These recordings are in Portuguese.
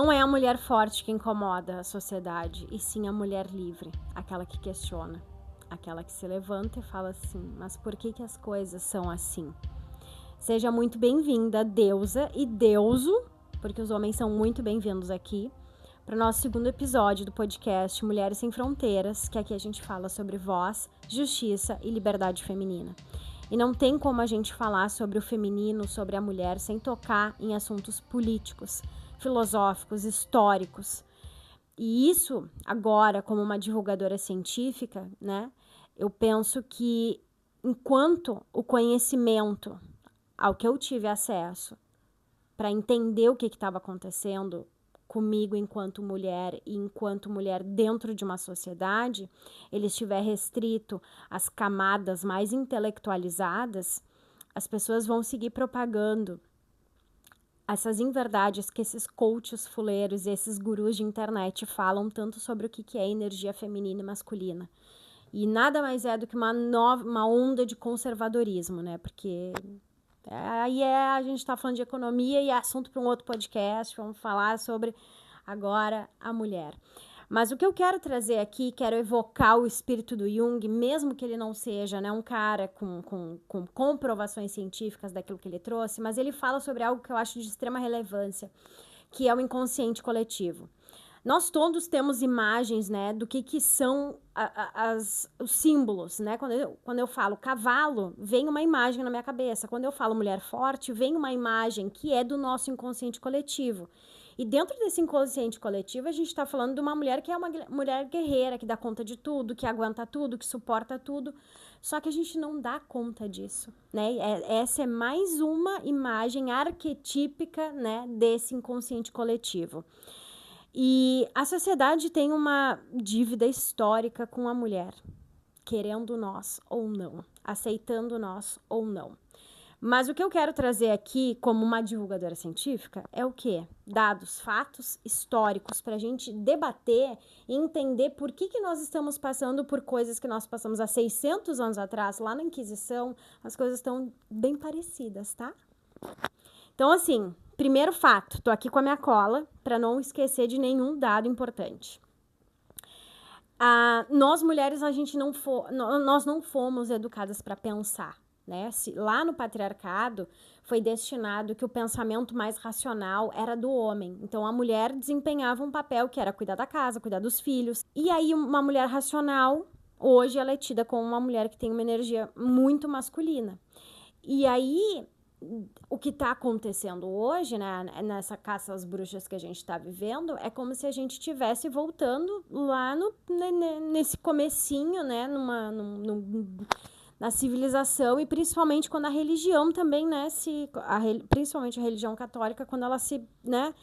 Não é a mulher forte que incomoda a sociedade, e sim a mulher livre, aquela que questiona, aquela que se levanta e fala assim, mas por que as coisas são assim? Seja muito bem-vinda, deusa e deuso, porque os homens são muito bem-vindos aqui, para o nosso segundo episódio do podcast Mulheres Sem Fronteiras, que aqui a gente fala sobre voz, justiça e liberdade feminina. E não tem como a gente falar sobre o feminino, sobre a mulher, sem tocar em assuntos políticos, filosóficos, históricos. E isso, agora, como uma divulgadora científica, né, eu penso que enquanto o conhecimento ao que eu tive acesso para entender o que estava acontecendo comigo enquanto mulher e enquanto mulher dentro de uma sociedade, ele estiver restrito às camadas mais intelectualizadas, as pessoas vão seguir propagando essas inverdades que esses coaches fuleiros e esses gurus de internet falam tanto sobre o que é energia feminina e masculina. E nada mais é do que uma onda de conservadorismo, né? Porque aí a gente está falando de economia e é assunto para um outro podcast. Vamos falar sobre agora a mulher. Mas o que eu quero trazer aqui, quero evocar o espírito do Jung, mesmo que ele não seja, né, um cara com comprovações científicas daquilo que ele trouxe, mas ele fala sobre algo que eu acho de extrema relevância, que é o inconsciente coletivo. Nós todos temos imagens, né, do que são os símbolos, né? Quando eu falo cavalo, vem uma imagem na minha cabeça. Quando eu falo mulher forte, vem uma imagem que é do nosso inconsciente coletivo. E dentro desse inconsciente coletivo, a gente está falando de uma mulher que é uma mulher guerreira, que dá conta de tudo, que aguenta tudo, que suporta tudo. Só que a gente não dá conta disso, né? Essa é mais uma imagem arquetípica, né, desse inconsciente coletivo. E a sociedade tem uma dívida histórica com a mulher, querendo nós ou não, aceitando nós ou não. Mas o que eu quero trazer aqui, como uma divulgadora científica, é o quê? Dados, fatos históricos para a gente debater e entender por que nós estamos passando por coisas que nós passamos há 600 anos atrás, lá na Inquisição, as coisas estão bem parecidas, tá? Então, assim, primeiro fato, tô aqui com a minha cola para não esquecer de nenhum dado importante. Nós mulheres, nós não fomos educadas para pensar, né? Lá no patriarcado foi destinado que o pensamento mais racional era do homem. Então a mulher desempenhava um papel que era cuidar da casa, cuidar dos filhos. E aí uma mulher racional, hoje ela é tida como uma mulher que tem uma energia muito masculina. E aí o que está acontecendo hoje, né, nessa caça às bruxas que a gente está vivendo, é como se a gente estivesse voltando lá nesse comecinho, né, na civilização, e principalmente quando a religião também, né, principalmente a religião católica, quando ela se, né,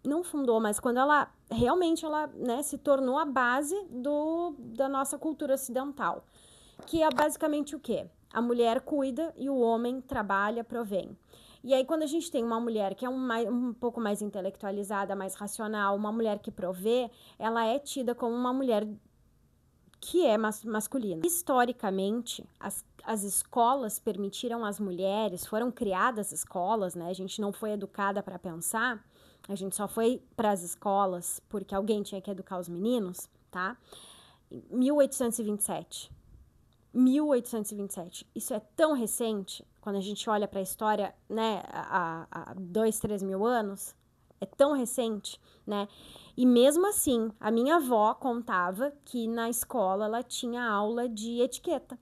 não fundou, mas quando ela realmente né, se tornou a base da nossa cultura ocidental, que é basicamente o quê? A mulher cuida e o homem trabalha, provém. E aí, quando a gente tem uma mulher que é um pouco mais intelectualizada, mais racional, uma mulher que provê, ela é tida como uma mulher que é masculina. Historicamente, as escolas permitiram às mulheres, foram criadas escolas, né? A gente não foi educada para pensar, a gente só foi para as escolas porque alguém tinha que educar os meninos, tá? 1827. 1827. Isso é tão recente, quando a gente olha para a história, né, há 2, 3 mil anos, é tão recente, né? E mesmo assim, a minha avó contava que na escola ela tinha aula de etiqueta.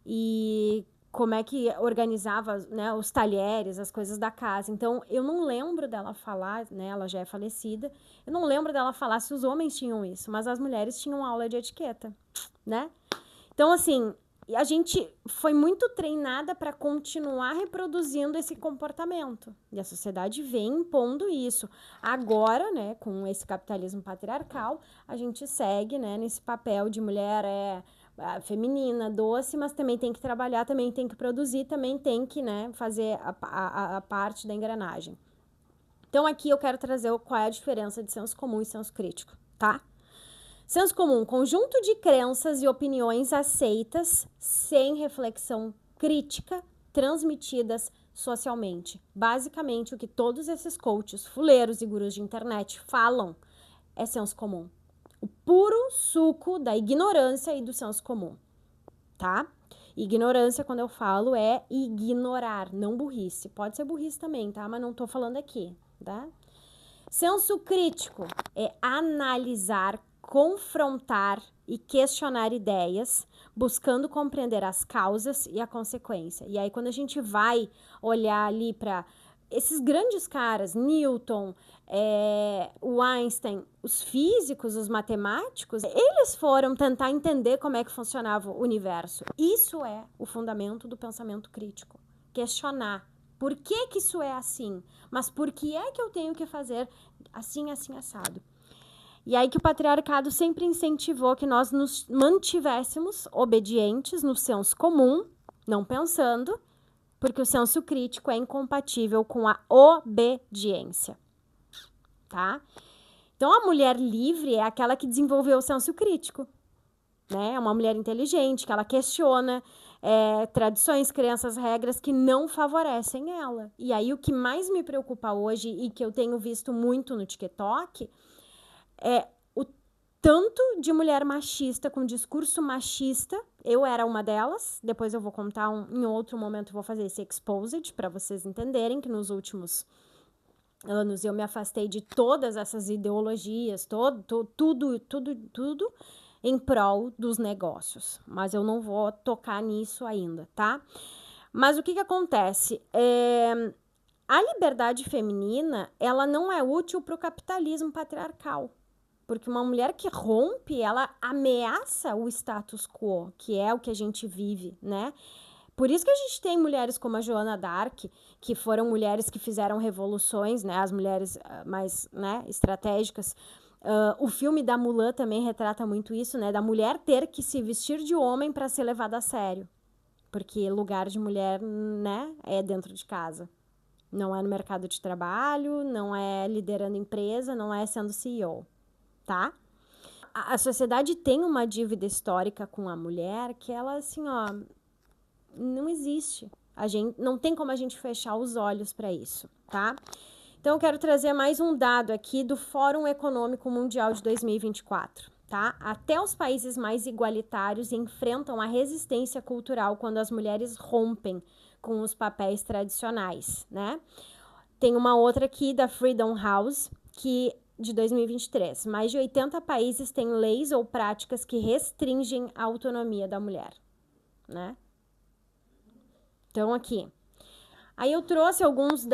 E como é que organizava, né, os talheres, as coisas da casa. Então, eu não lembro dela falar, né, ela já é falecida, eu não lembro dela falar se os homens tinham isso, mas as mulheres tinham aula de etiqueta, né? Então, assim, a gente foi muito treinada para continuar reproduzindo esse comportamento. E a sociedade vem impondo isso. Agora, né, com esse capitalismo patriarcal, a gente segue, né, nesse papel de mulher feminina, doce, mas também tem que trabalhar, também tem que produzir, também tem que, né, fazer a parte da engrenagem. Então, aqui eu quero trazer qual é a diferença de senso comum e senso crítico, tá? Senso comum, conjunto de crenças e opiniões aceitas sem reflexão crítica, transmitidas socialmente. Basicamente, o que todos esses coaches, fuleiros e gurus de internet falam é senso comum. O puro suco da ignorância e do senso comum, tá? Ignorância, quando eu falo, é ignorar, não burrice. Pode ser burrice também, tá? Mas não tô falando aqui, tá? Senso crítico é analisar, confrontar e questionar ideias, buscando compreender as causas e a consequência. E aí, quando a gente vai olhar ali para esses grandes caras, Newton, o Einstein, os físicos, os matemáticos, eles foram tentar entender como é que funcionava o universo. Isso é o fundamento do pensamento crítico. Questionar. Por que que isso é assim? Mas por que é que eu tenho que fazer assim, assim, assado? E aí que o patriarcado sempre incentivou que nós nos mantivéssemos obedientes no senso comum, não pensando, porque o senso crítico é incompatível com a obediência, tá? Então, a mulher livre é aquela que desenvolveu o senso crítico, né? É uma mulher inteligente, que ela questiona tradições, crenças, regras que não favorecem ela. E aí, o que mais me preocupa hoje e que eu tenho visto muito no TikTok é o tanto de mulher machista com discurso machista. Eu era uma delas, depois eu vou contar em outro momento, eu vou fazer esse exposed para vocês entenderem que nos últimos anos eu me afastei de todas essas ideologias, tudo em prol dos negócios, mas eu não vou tocar nisso ainda, tá? Mas o que acontece? A liberdade feminina, ela não é útil para o capitalismo patriarcal. Porque uma mulher que rompe, ela ameaça o status quo, que é o que a gente vive, né? Por isso que a gente tem mulheres como a Joana d'Arc, que foram mulheres que fizeram revoluções, né? As mulheres mais, né, estratégicas. O filme da Mulan também retrata muito isso, né? Da mulher ter que se vestir de homem para ser levada a sério. Porque lugar de mulher, né, é dentro de casa. Não é no mercado de trabalho, não é liderando empresa, não é sendo CEO. Tá? A sociedade tem uma dívida histórica com a mulher que ela, assim, ó, não existe. A gente, não tem como a gente fechar os olhos para isso, tá? Então, eu quero trazer mais um dado aqui do Fórum Econômico Mundial de 2024, tá? Até os países mais igualitários enfrentam a resistência cultural quando as mulheres rompem com os papéis tradicionais, né? Tem uma outra aqui da Freedom House, que de 2023. Mais de 80 países têm leis ou práticas que restringem a autonomia da mulher, né? Então, aqui. Aí eu trouxe alguns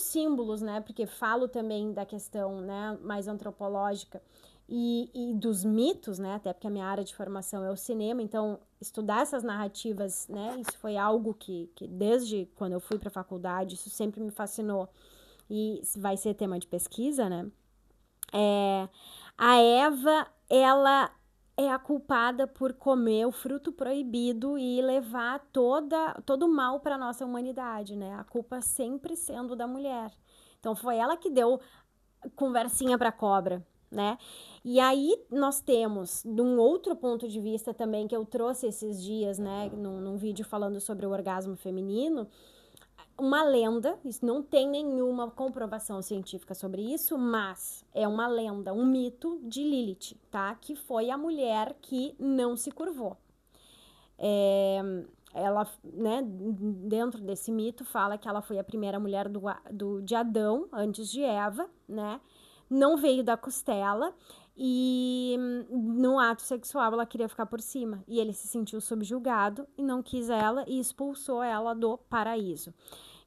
símbolos, né? Porque falo também da questão, né, mais antropológica e dos mitos, né? Até porque a minha área de formação é o cinema, então estudar essas narrativas, né? Isso foi algo que desde quando eu fui para a faculdade, isso sempre me fascinou e vai ser tema de pesquisa, né? A Eva, ela é a culpada por comer o fruto proibido e levar todo o mal para nossa humanidade, né? A culpa sempre sendo da mulher. Então foi ela que deu conversinha para cobra, né? E aí nós temos, de um outro ponto de vista também que eu trouxe esses dias, né, num vídeo falando sobre o orgasmo feminino, uma lenda, isso não tem nenhuma comprovação científica sobre isso, mas é uma lenda, um mito de Lilith, tá? Que foi a mulher que não se curvou. Ela, né, dentro desse mito, fala que ela foi a primeira mulher de Adão, antes de Eva, né? Não veio da costela e no ato sexual ela queria ficar por cima. E ele se sentiu subjugado e não quis ela e expulsou ela do paraíso.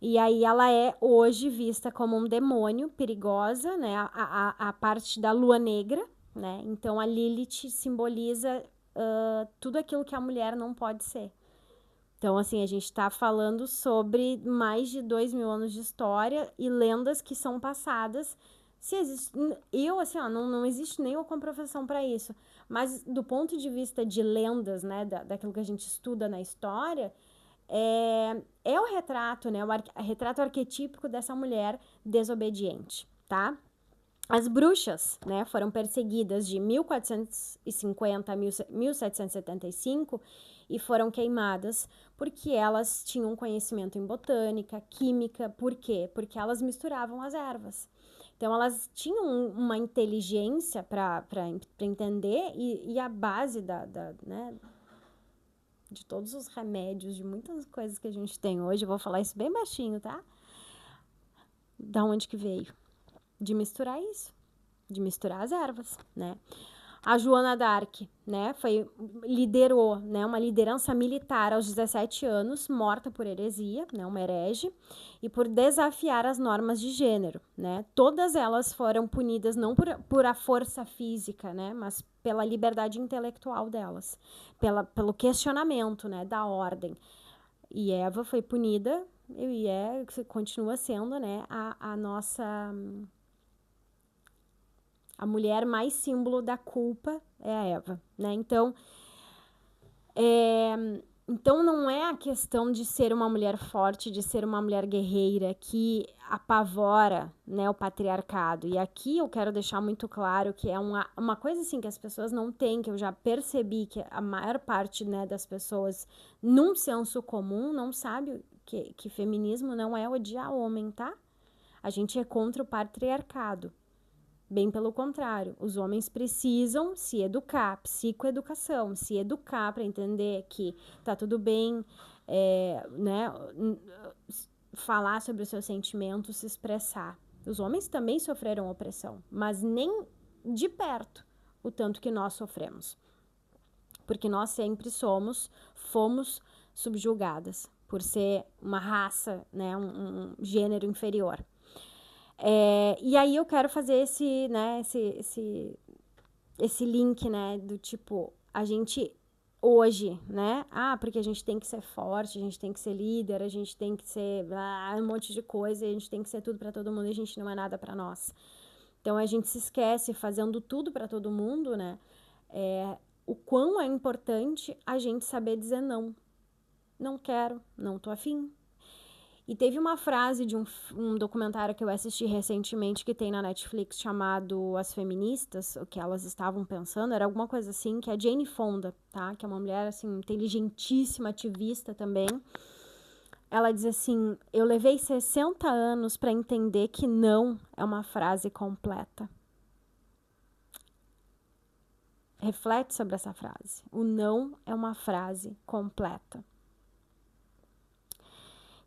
E aí ela é hoje vista como um demônio, perigosa, né? A parte da lua negra, né? Então a Lilith simboliza tudo aquilo que a mulher não pode ser. Então, assim, a gente está falando sobre mais de 2.000 anos de história e lendas que são passadas. Se existe, assim, ó, não existe nenhuma comprovação para isso. Mas do ponto de vista de lendas, né, daquilo que a gente estuda na história, é o retrato, né, o retrato arquetípico dessa mulher desobediente, tá? As bruxas, né, foram perseguidas de 1450 a 1775 e foram queimadas porque elas tinham conhecimento em botânica, química. Por quê? Porque elas misturavam as ervas. Então, elas tinham uma inteligência para entender, e a base né, de todos os remédios, de muitas coisas que a gente tem hoje, eu vou falar isso bem baixinho, tá? Da onde que veio? De misturar isso, de misturar as ervas, né? A Joana d'Arc, né, liderou, né, uma liderança militar aos 17 anos, morta por heresia, né, uma herege, e por desafiar as normas de gênero, né. Todas elas foram punidas não por a força física, né, mas pela liberdade intelectual delas, pelo questionamento, né, da ordem. E Eva foi punida e continua sendo, né, a mulher mais símbolo da culpa é a Eva, né? Então não é a questão de ser uma mulher forte, de ser uma mulher guerreira que apavora, né, o patriarcado. E aqui eu quero deixar muito claro que é uma coisa assim que as pessoas não têm, que eu já percebi que a maior parte, né, das pessoas, num senso comum, não sabe que feminismo não é odiar homem, tá? A gente é contra o patriarcado. Bem pelo contrário, os homens precisam se educar, psicoeducação, se educar para entender que tá tudo bem, né, falar sobre os seus sentimentos, se expressar. Os homens também sofreram opressão, mas nem de perto o tanto que nós sofremos. Porque nós sempre fomos subjugadas por ser uma raça, né, um gênero inferior. E aí eu quero fazer esse link, né, do tipo, a gente hoje, né, porque a gente tem que ser forte, a gente tem que ser líder, a gente tem que ser um monte de coisa, a gente tem que ser tudo para todo mundo e a gente não é nada para nós. Então a gente se esquece, fazendo tudo para todo mundo, né, o quão é importante a gente saber dizer não. Não quero, não tô afim. E teve uma frase de um documentário que eu assisti recentemente que tem na Netflix chamado As Feministas, o que elas estavam pensando, era alguma coisa assim, que é a Jane Fonda, tá? Que é uma mulher, assim, inteligentíssima, ativista também. Ela diz assim, eu levei 60 anos para entender que não é uma frase completa. Reflete sobre essa frase. O não é uma frase completa.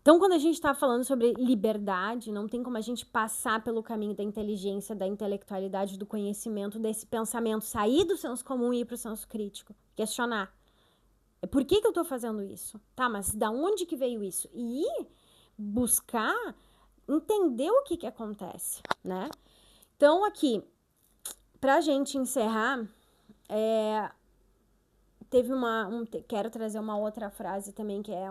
Então, quando a gente está falando sobre liberdade, não tem como a gente passar pelo caminho da inteligência, da intelectualidade, do conhecimento, desse pensamento, sair do senso comum e ir para o senso crítico, questionar. Por que eu estou fazendo isso? Tá, mas da onde que veio isso? E ir buscar entender o que acontece, né? Então, aqui, para a gente encerrar, quero trazer uma outra frase também, que é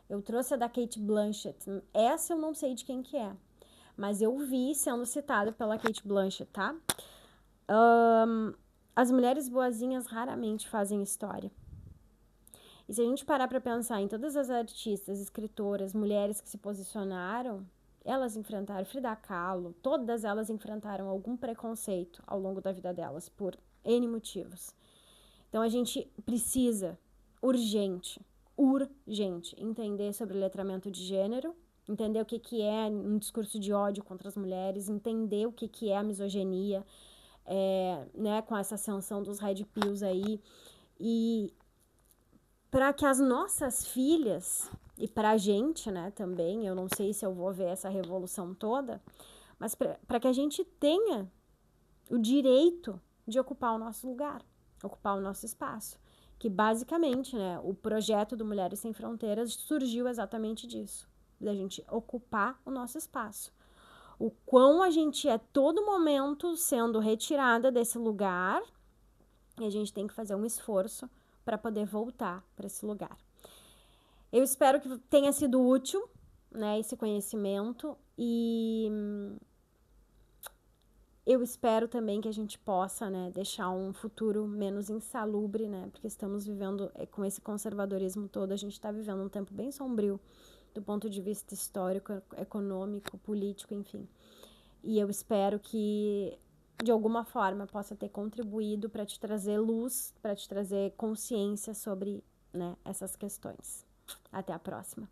eu trouxe a da Cate Blanchett. Essa eu não sei de quem que é, mas eu vi sendo citada pela Cate Blanchett, tá? As mulheres boazinhas raramente fazem história. E se a gente parar para pensar em todas as artistas, escritoras, mulheres que se posicionaram, elas enfrentaram Frida Kahlo, todas elas enfrentaram algum preconceito ao longo da vida delas, por N motivos. Então a gente precisa, urgente, entender sobre letramento de gênero, entender o que é um discurso de ódio contra as mulheres, entender o que é a misoginia, né, com essa ascensão dos red pills aí, e para que as nossas filhas, e pra gente, né, também, eu não sei se eu vou ver essa revolução toda, mas para que a gente tenha o direito de ocupar o nosso lugar, ocupar o nosso espaço. Que basicamente, né, o projeto do Mulheres Sem Fronteiras surgiu exatamente disso, da gente ocupar o nosso espaço. O quão a gente é todo momento sendo retirada desse lugar, e a gente tem que fazer um esforço para poder voltar para esse lugar. Eu espero que tenha sido útil, né, esse conhecimento, e eu espero também que a gente possa, né, deixar um futuro menos insalubre, né, porque estamos vivendo, com esse conservadorismo todo, a gente está vivendo um tempo bem sombrio do ponto de vista histórico, econômico, político, enfim. E eu espero que de alguma forma possa ter contribuído para te trazer luz, para te trazer consciência sobre, né, essas questões. Até a próxima.